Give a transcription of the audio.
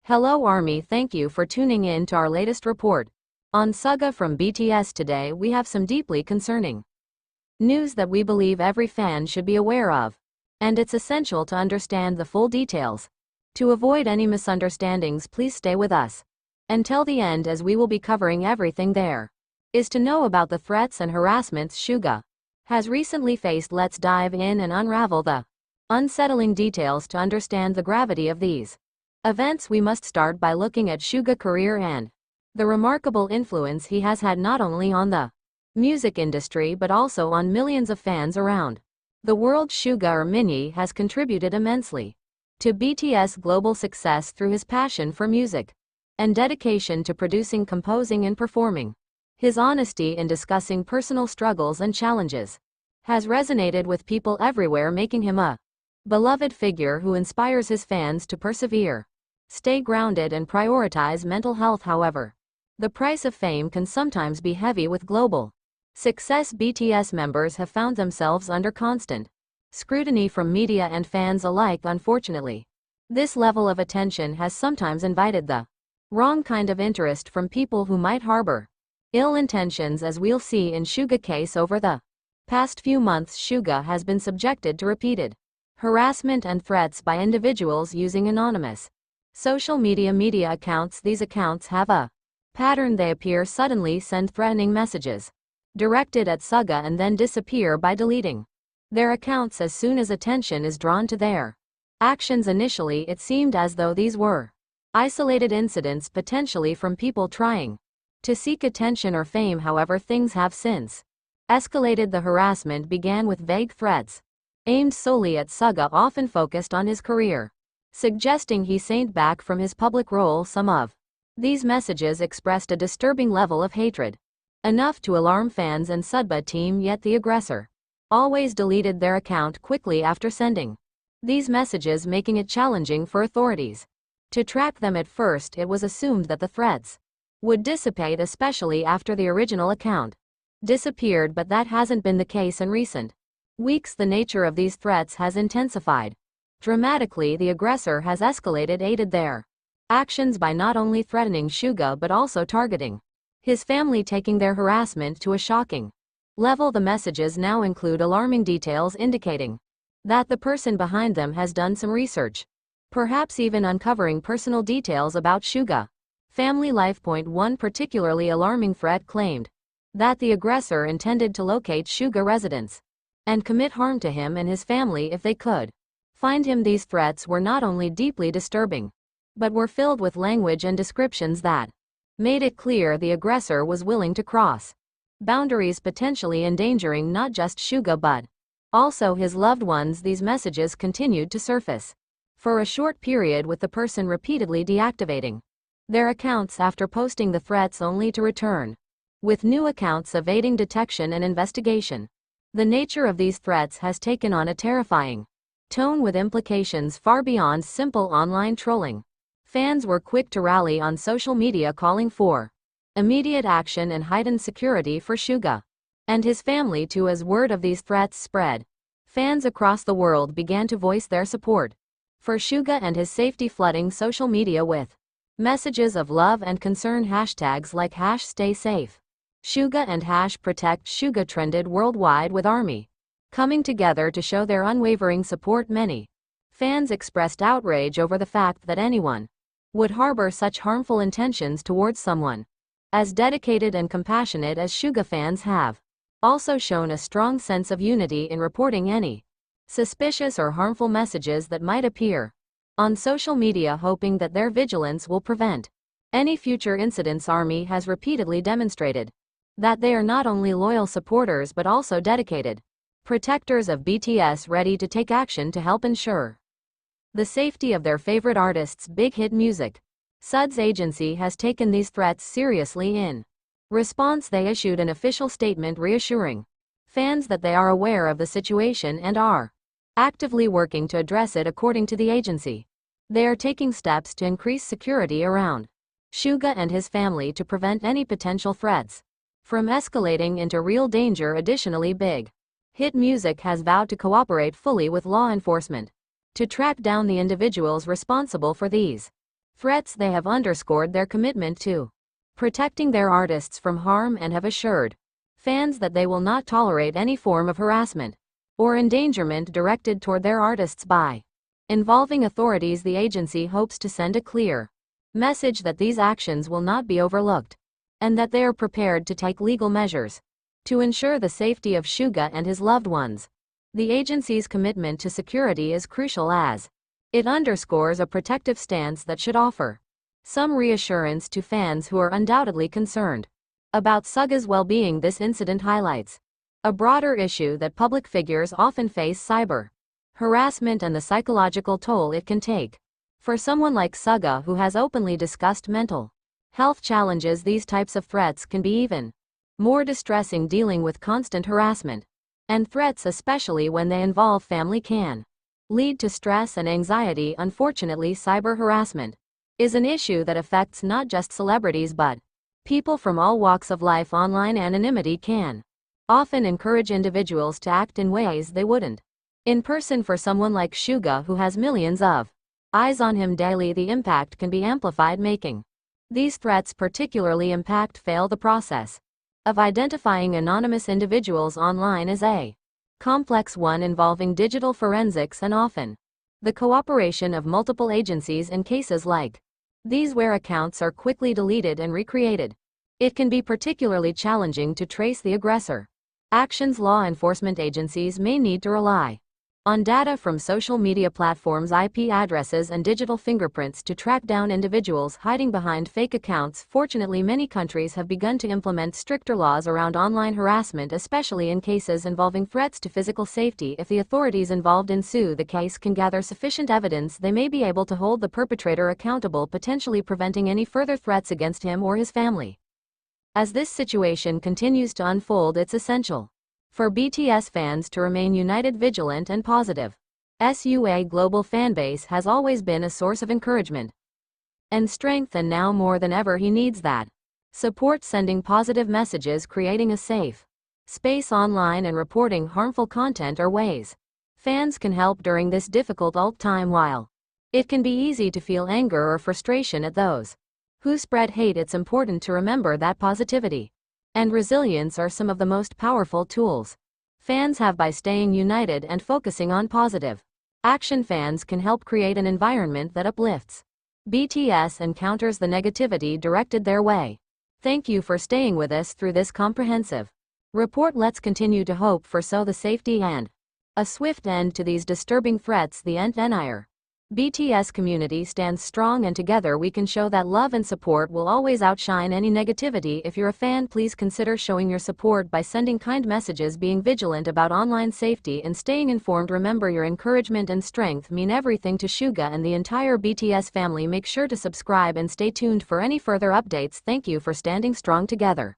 Hello Army, thank you for tuning in to our latest report. On Suga from BTS today we have some deeply concerning news that we believe every fan should be aware of. And it's essential to understand the full details. To avoid any misunderstandings, please stay with us until the end as we will be covering everything there is to know about the threats and harassments Suga has recently faced. Let's dive in and unravel the unsettling details to understand the gravity of these events. We must start by looking at Suga's career and the remarkable influence he has had not only on the music industry but also on millions of fans around the world. Suga or Minnie has contributed immensely to BTS global success through his passion for music and dedication to producing, composing and performing. His honesty in discussing personal struggles and challenges has resonated with people everywhere, making him a beloved figure who inspires his fans to persevere, stay grounded and prioritize mental health. However, the price of fame can sometimes be heavy. With global success, BTS members have found themselves under constant scrutiny from media and fans alike. Unfortunately, this level of attention has sometimes invited the wrong kind of interest from people who might harbor ill intentions, as we'll see in Suga's case. Over the past few months, Suga has been subjected to repeated harassment and threats by individuals using anonymous social media accounts. These accounts have a pattern. They appear suddenly, send threatening messages directed at Suga and then disappear by deleting their accounts as soon as attention is drawn to their actions. Initially, it seemed as though these were isolated incidents, potentially from people trying to seek attention or fame. However, things have since escalated. The harassment began with vague threats aimed solely at Suga, often focused on his career, suggesting he sank back from his public role. Some of these messages expressed a disturbing level of hatred, enough to alarm fans and Suga team, yet the aggressor always deleted their account quickly after sending these messages, making it challenging for authorities to track them. At first, it was assumed that the threats would dissipate, especially after the original account disappeared, but that hasn't been the case in recent weeks. The nature of these threats has intensified dramatically. The aggressor has escalated, aided their actions by not only threatening Suga but also targeting his family, taking their harassment to a shocking level. The messages now include alarming details indicating that the person behind them has done some research, perhaps even uncovering personal details about Suga family life. One particularly alarming threat claimed that the aggressor intended to locate Suga residence and commit harm to him and his family if they could find him. These threats were not only deeply disturbing, but were filled with language and descriptions that made it clear the aggressor was willing to cross boundaries, potentially endangering not just Suga but also his loved ones. These messages continued to surface for a short period, with the person repeatedly deactivating their accounts after posting the threats, only to return with new accounts, evading detection and investigation. The nature of these threats has taken on a terrifying tone, with implications far beyond simple online trolling. Fans were quick to rally on social media, calling for immediate action and heightened security for Suga and his family too. As word of these threats spread, fans across the world began to voice their support for Suga and his safety, flooding social media with messages of love and concern. Hashtags like #StaySafe Suga and #Protect Suga trended worldwide, with ARMY coming together to show their unwavering support. Many fans expressed outrage over the fact that anyone would harbor such harmful intentions towards someone as dedicated and compassionate as Suga. Fans have also shown a strong sense of unity in reporting any suspicious or harmful messages that might appear on social media, hoping that their vigilance will prevent any future incidents. ARMY has repeatedly demonstrated that they are not only loyal supporters but also dedicated protectors of BTS, ready to take action to help ensure the safety of their favorite artists' big hit music. Suga's agency has taken these threats seriously. In response, they issued an official statement reassuring fans that they are aware of the situation and are actively working to address it. According to the agency, they are taking steps to increase security around Suga and his family to prevent any potential threats from escalating into real danger. Additionally, big hit music has vowed to cooperate fully with law enforcement to track down the individuals responsible for these threats. They have underscored their commitment to protecting their artists from harm and have assured fans that they will not tolerate any form of harassment or endangerment directed toward their artists by involving authorities. The agency hopes to send a clear message that these actions will not be overlooked and that they are prepared to take legal measures to ensure the safety of Suga and his loved ones. The agency's commitment to security is crucial as it underscores a protective stance that should offer some reassurance to fans who are undoubtedly concerned about Suga's well-being. This incident highlights a broader issue that public figures often face: cyber harassment and the psychological toll it can take. For someone like Suga, who has openly discussed mental health challenges, these types of threats can be even more distressing. Dealing with constant harassment and threats, especially when they involve family, can lead to stress and anxiety. Unfortunately, cyber harassment is an issue that affects not just celebrities but people from all walks of life. Online anonymity can often encourage individuals to act in ways they wouldn't in person. For someone like Suga, who has millions of eyes on him daily, the impact can be amplified, making these threats particularly impactful. The process of identifying anonymous individuals online is a complex one involving digital forensics and often the cooperation of multiple agencies. In cases like these, where accounts are quickly deleted and recreated, it can be particularly challenging to trace the aggressor actions. Law enforcement agencies may need to rely on data from social media platforms, IP addresses, and digital fingerprints to track down individuals hiding behind fake accounts. Fortunately, many countries have begun to implement stricter laws around online harassment, especially in cases involving threats to physical safety. If the authorities involved in the case can gather sufficient evidence, they may be able to hold the perpetrator accountable, potentially preventing any further threats against him or his family. As this situation continues to unfold, it's essential for BTS fans to remain united, vigilant, and positive. Suga global fanbase has always been a source of encouragement and strength, and now more than ever he needs that support. Sending positive messages, creating a safe space online, and reporting harmful content are ways fans can help during this difficult time. While it can be easy to feel anger or frustration at those who spread hate, it's important to remember that positivity and resilience are some of the most powerful tools fans have. By staying united and focusing on positive action, fans can help create an environment that uplifts BTS and counters the negativity directed their way. Thank you for staying with us through this comprehensive report. Let's continue to hope for the safety and a swift end to these disturbing threats. The entire BTS community stands strong, and together we can show that love and support will always outshine any negativity. If you're a fan, please consider showing your support by sending kind messages, being vigilant about online safety, and staying informed. Remember, your encouragement and strength mean everything to Suga and the entire BTS family. Make sure to subscribe and stay tuned for any further updates. Thank you for standing strong together.